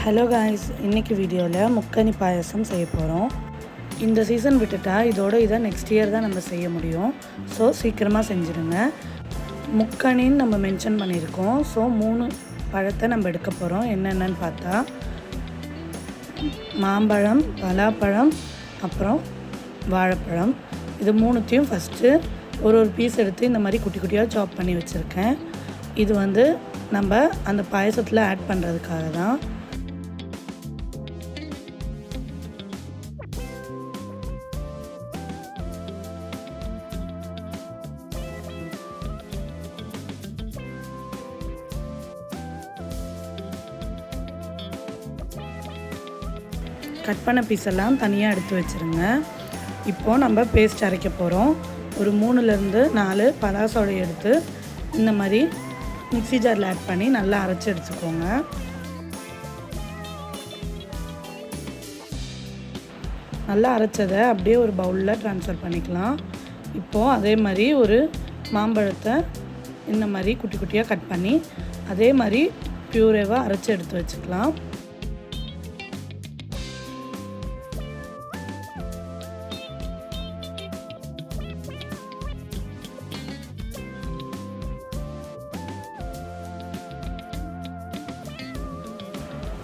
Hello guys, இன்றைக்கி வீடியோவில் முக்கனி பாயசம் செய்ய போகிறோம். இந்த சீசன் விட்டுட்டா இதை நெக்ஸ்ட் இயர் தான் நம்ம செய்ய முடியும். ஸோ சீக்கிரமாக செஞ்சுருங்க. முக்கனின்னு நம்ம மென்ஷன் பண்ணியிருக்கோம். ஸோ 3 பழத்தை நம்ம எடுக்க போகிறோம். என்னென்னு பார்த்தா மாம்பழம், பலாப்பழம், அப்புறம் வாழைப்பழம். இது 3த்தையும் ஃபஸ்ட்டு ஒரு பீஸ் எடுத்து இந்த மாதிரி குட்டி குட்டியாக சாப் பண்ணி வச்சுருக்கேன். இது நம்ம அந்த பாயசத்தில் ஆட் பண்ணுறதுக்காக தான். கட் பண்ண பீஸெல்லாம் தனியாக எடுத்து வச்சுருங்க. இப்போது நம்ம பேஸ்ட் அரைக்க போகிறோம். ஒரு 3லேருந்து 4 பலாசோடை எடுத்து இந்த மாதிரி மிக்ஸி ஜாரில் ஆட் பண்ணி நல்லா அரைச்சி எடுத்துக்கோங்க. நல்லா அரைச்சதை அப்படியே ஒரு பவுலில் ட்ரான்ஸ்ஃபர் பண்ணிக்கலாம். இப்போது அதே மாதிரி ஒரு மாம்பழத்தை இந்த மாதிரி குட்டி குட்டியாக கட் பண்ணி அதே மாதிரி ப்யூரேவாக அரைச்சி எடுத்து வச்சுக்கலாம்.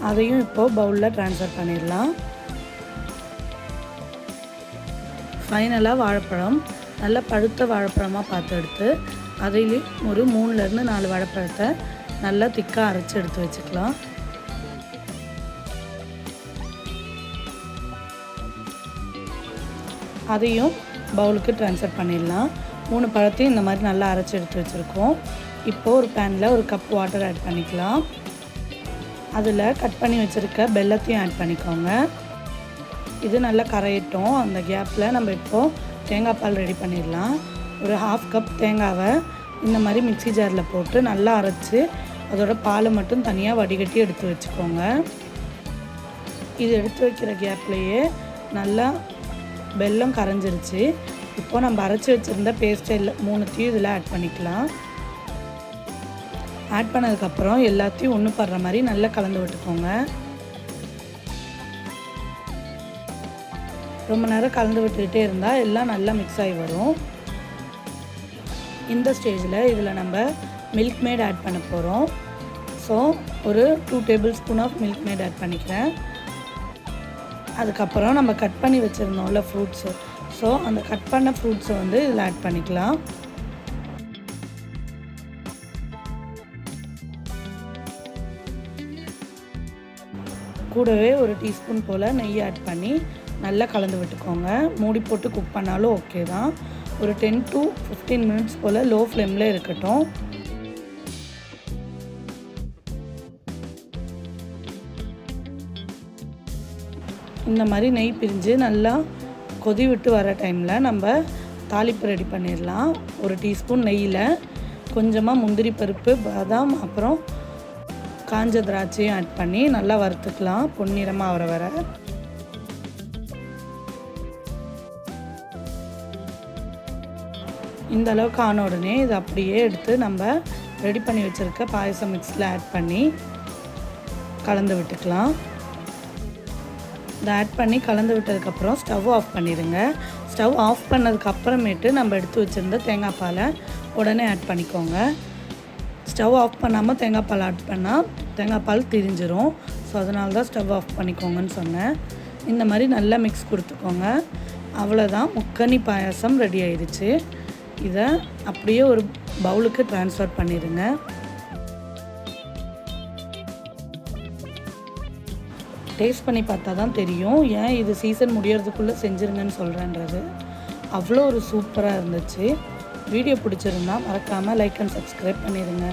அதையும் இப்போது பவுலில் ட்ரான்ஸ்ஃபர் பண்ணிடலாம். ஃபைனலாக வாழைப்பழம் நல்லா பழுத்த வாழைப்பழமாக பார்த்து எடுத்து அதிலேயும் ஒரு 3லேருந்து 4 வாழைப்பழத்தை நல்லா திக்காக அரைச்சி எடுத்து வச்சுக்கலாம். அதையும் பவுலுக்கு ட்ரான்ஸ்ஃபர் பண்ணிடலாம். 3 பழத்தையும் இந்த மாதிரி நல்லா அரைச்சி எடுத்து வச்சுருக்கோம். இப்போது ஒரு பேனில் ஒரு கப் வாட்டர் ஆட் பண்ணிக்கலாம். அதில் கட் பண்ணி வச்சுருக்க வெல்லத்தையும் ஆட் பண்ணிக்கோங்க. இது நல்லா கரையட்டும். அந்த கேப்பில் நம்ம இப்போது தேங்காய் பால் ரெடி பண்ணிடலாம். ஒரு 1/2 கப் தேங்காவை இந்த மாதிரி மிக்ஸி ஜாரில் போட்டு நல்லா அரைச்சி அதோட பாலை மட்டும் தனியாக வடிகட்டி எடுத்து வச்சுக்கோங்க. இது எடுத்து வைக்கிற கேப்லேயே நல்லா வெல்லம் கரைஞ்சிருச்சு. இப்போது நம்ம அரைச்சி வச்சுருந்த பேஸ்ட்டை 3த்தையும் இதில் ஆட் பண்ணிக்கலாம். ஆட் பண்ணதுக்கப்புறம் எல்லாத்தையும் ஒன்று படுற மாதிரி நல்லா கலந்து விட்டுக்கோங்க. ரொம்ப நேரம் கலந்து விட்டுக்கிட்டே இருந்தால் எல்லாம் நல்லா மிக்ஸ் ஆகி வரும். இந்த ஸ்டேஜில் இதில் நம்ம மில்க் மேட் ஆட் பண்ண போகிறோம். ஸோ ஒரு 2 tablespoon of Milkmaid add பண்ணிக்கிறேன். அதுக்கப்புறம் நம்ம கட் பண்ணி வச்சுருந்தோம்ல ஃப்ரூட்ஸு, ஸோ அந்த கட் பண்ண ஃப்ரூட்ஸை இதில் ஆட் பண்ணிக்கலாம். கூடவே ஒரு டீஸ்பூன் போல் நெய் ஆட் பண்ணி நல்லா கலந்து விட்டுக்கோங்க. மூடி போட்டு குக் பண்ணாலும் ஓகே தான். ஒரு 10 to 15 மினிட்ஸ் போல் லோ ஃப்ளேமில் இருக்கட்டும். இந்த மாதிரி நெய் பிரிஞ்சு நல்லா கொதி விட்டு வர டைமில் நம்ம தாளிப்பு ரெடி பண்ணிடலாம். ஒரு டீஸ்பூன் நெய்யில் கொஞ்சமாக முந்திரி பருப்பு, பாதாம், அப்புறம் காஞ்ச திராட்சையும் ஆட் பண்ணி நல்லா வறுத்துக்கலாம் பொன்னிறமாக ஆகிற வர. இந்த அளவுக்கு ஆன உடனே இது அப்படியே எடுத்து நம்ம ரெடி பண்ணி வச்சுருக்க பாயசம் மிக்ஸில் ஆட் பண்ணி கலந்து விட்டுக்கலாம். இதை ஆட் பண்ணி கலந்து விட்டதுக்கப்புறம் ஸ்டவ் ஆஃப் பண்ணிடுங்க. ஸ்டவ் ஆஃப் பண்ணதுக்கப்புறமேட்டு நம்ம எடுத்து வச்சுருந்த தேங்காய் பாலை உடனே ஆட் பண்ணிக்கோங்க. ஸ்டவ் ஆஃப் பண்ணாமல் தேங்காய் பால் ஆட் பண்ணால் தேங்காய் பால் திரிஞ்சிரும். ஸோ அதனால தான் ஸ்டவ் ஆஃப் பண்ணிக்கோங்கன்னு சொன்னேன். இந்த மாதிரி நல்லா மிக்ஸ் கொடுத்துக்கோங்க. அவ்வளோதான், முக்கனி பாயாசம் ரெடி ஆயிடுச்சு. இதை அப்படியே ஒரு பவுலுக்கு ட்ரான்ஸ்ஃபர் பண்ணிடுங்க. டேஸ்ட் பண்ணி பார்த்தா தான் தெரியும் ஏன் இது சீசன் முடியறதுக்குள்ளே செஞ்சுருங்கன்னு சொல்கிறேன்றது. அவ்வளோ ஒரு சூப்பராக இருந்துச்சு. வீடியோ பிடிச்சிருந்தா மறக்காமல் லைக் அண்ட் சப்ஸ்கிரைப் பண்ணிடுங்க.